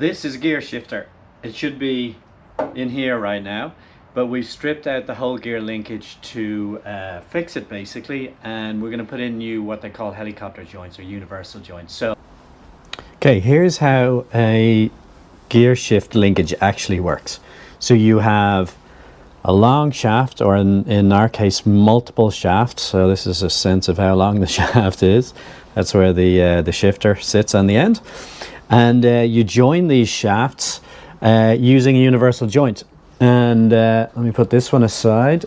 This is a gear shifter. It should be in here right now, but we've stripped out the whole gear linkage to fix it basically, and we're going to put in new what they call helicopter joints or universal joints. So okay, here's how a gear shift linkage actually works. So you have a long shaft, or in our case multiple shafts. So this is a sense of how long the shaft is. That's where the shifter sits on the end, and you join these shafts using a universal joint. And let me put this one aside.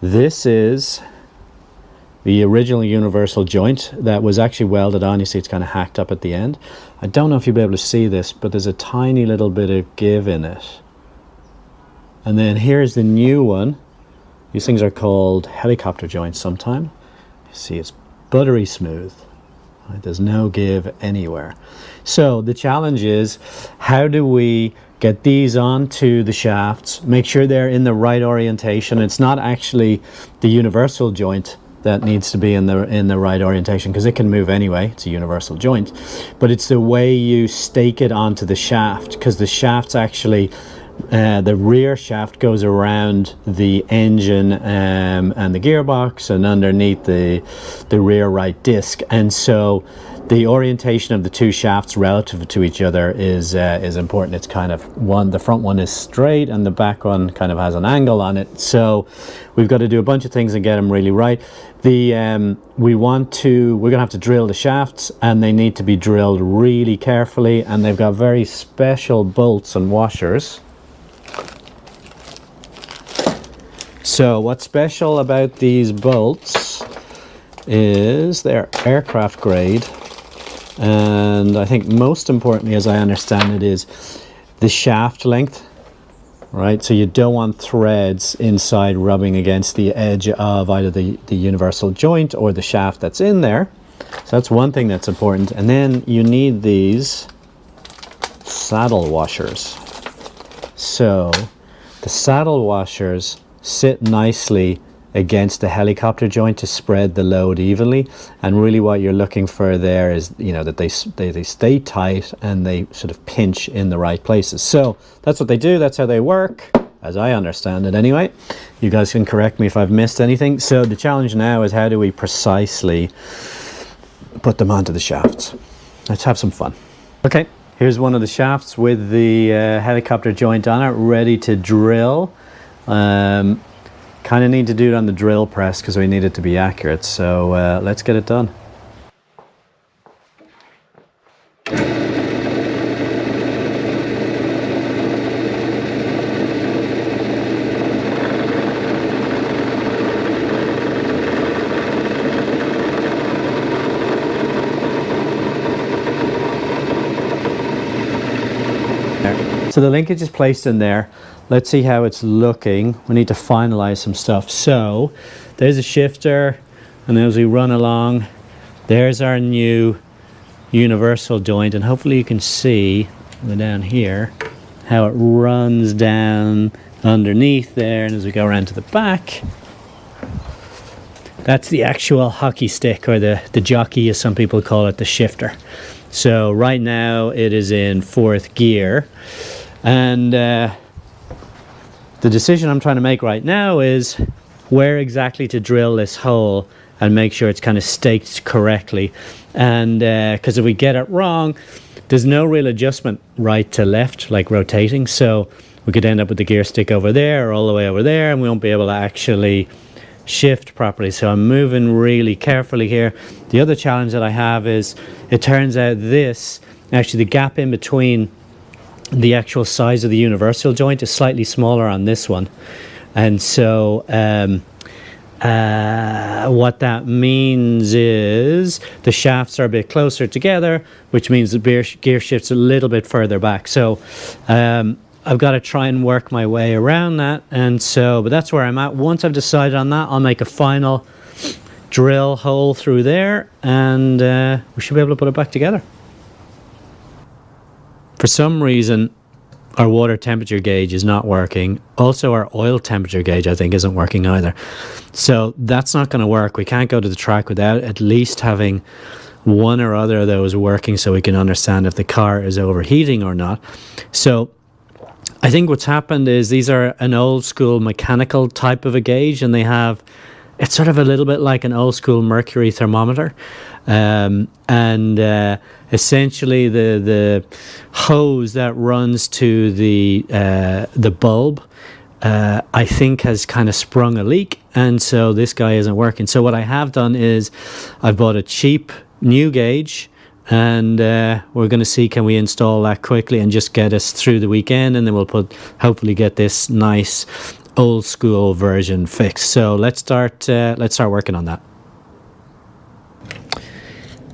This is the original universal joint that was actually welded on. You see it's kind of hacked up at the end. I don't know if you'll be able to see this, but there's a tiny little bit of give in it. And then here's the new one. These things are called helicopter joints sometime. You see it's buttery smooth. Right? There's no give anywhere. So the challenge is, how do we get these onto the shafts, make sure they're in the right orientation? It's not actually the universal joint that needs to be in the right orientation, because it can move anyway. It's a universal joint, but it's the way you stake it onto the shaft, because the shaft's actually the rear shaft goes around the engine and the gearbox and underneath the rear right disc, and so the orientation of the two shafts relative to each other is important. It's kind of the front one is straight and the back one kind of has an angle on it. So we've got to do a bunch of things and get them really right. We're gonna have to drill the shafts, and they need to be drilled really carefully, and they've got very special bolts and washers. So what's special about these bolts is they're aircraft grade, and I think most importantly, as I understand it, is the shaft length, right? So you don't want threads inside rubbing against the edge of either the universal joint or the shaft that's in there. So that's one thing that's important. And then you need these saddle washers. So the saddle washers sit nicely against the helicopter joint to spread the load evenly, and really what you're looking for there is, you know, that they stay tight and they sort of pinch in the right places. So that's what they do, that's how they work, as I understand it anyway. You guys can correct me if I've missed anything. So the challenge now is, how do we precisely put them onto the shafts? Let's have some fun. Okay, here's one of the shafts with the helicopter joint on it, ready to drill. Kind of need to do it on the drill press because we need it to be accurate, so let's get it done. So the linkage is placed in there. Let's see how it's looking. We need to finalize some stuff. So there's a shifter, and as we run along, there's our new universal joint, and hopefully you can see down here how it runs down underneath there, and as we go around to the back, that's the actual hockey stick, or the jockey as some people call it, the shifter. So right now it is in 4th gear, and the decision I'm trying to make right now is where exactly to drill this hole and make sure it's kind of staked correctly. And because if we get it wrong, there's no real adjustment right to left, like rotating. So we could end up with the gear stick over there or all the way over there, and we won't be able to actually shift properly. So I'm moving really carefully here. The other challenge that I have is, it turns out actually the gap in between the actual size of the universal joint is slightly smaller on this one, and so what that means is the shafts are a bit closer together, which means the gear shifts a little bit further back. So I've got to try and work my way around that, and so, but that's where I'm at. Once I've decided on that, I'll make a final drill hole through there, and we should be able to put it back together. For some reason, our water temperature gauge is not working. Also, our oil temperature gauge, I think, isn't working either. So that's not going to work. We can't go to the track without at least having one or other of those working so we can understand if the car is overheating or not. So I think what's happened is these are an old school mechanical type of a gauge, and it's sort of a little bit like an old school mercury thermometer. Essentially the hose that runs to the bulb, I think has kind of sprung a leak, and so this guy isn't working. So what I have done is I've bought a cheap new gauge, and we're going to see, can we install that quickly and just get us through the weekend, and then we'll hopefully get this nice old school version fixed. So let's start working on that.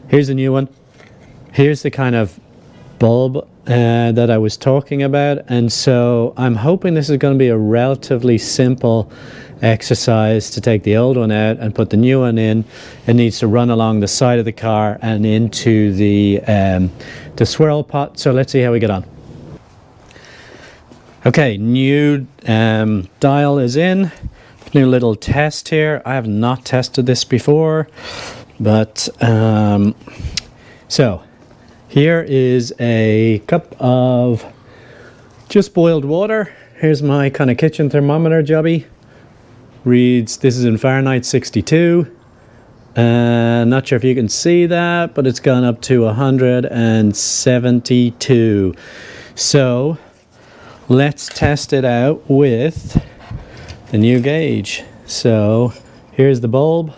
Here's a new one. Here's the kind of bulb that I was talking about, and so I'm hoping this is going to be a relatively simple exercise to take the old one out and put the new one in. It needs to run along the side of the car and into the swirl pot. So let's see how we get on. Okay, new dial is in. New little test here. I have not tested this before, but so here is a cup of just boiled water. Here's my kind of kitchen thermometer jobby. Reads, this is in Fahrenheit 62. Not sure if you can see that, but it's gone up to 172. So let's test it out with the new gauge. So here's the bulb.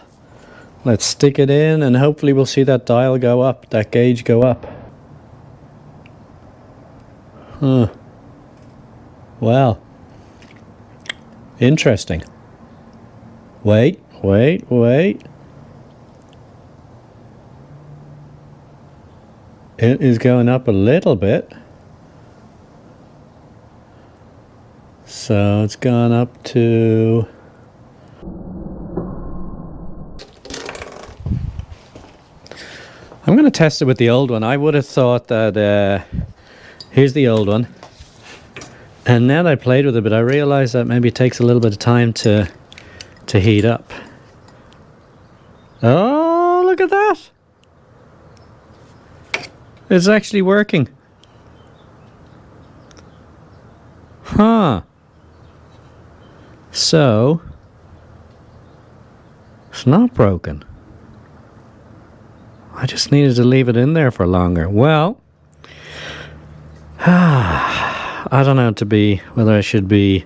Let's stick it in, and hopefully we'll see that dial go up, that gauge go up. Well, interesting. Wait. It is going up a little bit. So it's gone up to... I'm going to test it with the old one. I would have thought that... here's the old one. And now that I played with it, but I realized that maybe it takes a little bit of time to heat up. Oh, look at that! It's actually working. Huh. So, it's not broken. I just needed to leave it in there for longer. Well, I don't know whether I should be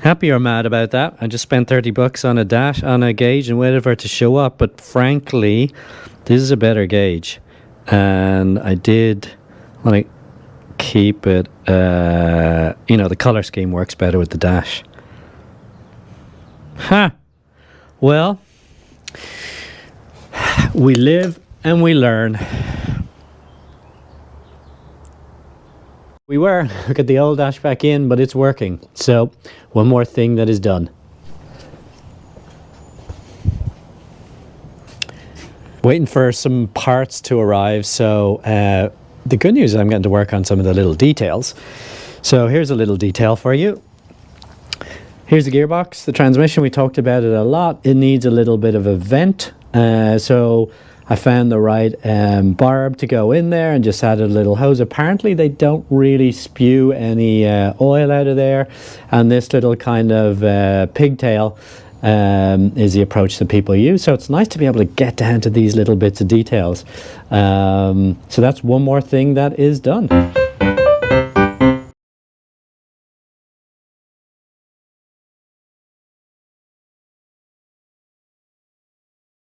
happy or mad about that. I just spent 30 bucks on a gauge and waited for it to show up, but frankly, this is a better gauge. And I did want to keep it, the color scheme works better with the dash. Well, we live and we learn. We were to get the old dash back in, but it's working. So, one more thing that is done. Waiting for some parts to arrive. So, the good news is I'm getting to work on some of the little details. So, here's a little detail for you. Here's the gearbox. The transmission, we talked about it a lot. It needs a little bit of a vent. So I found the right barb to go in there and just added a little hose. Apparently they don't really spew any oil out of there, and this little kind of pigtail is the approach that people use. So it's nice to be able to get down to these little bits of details. So that's one more thing that is done.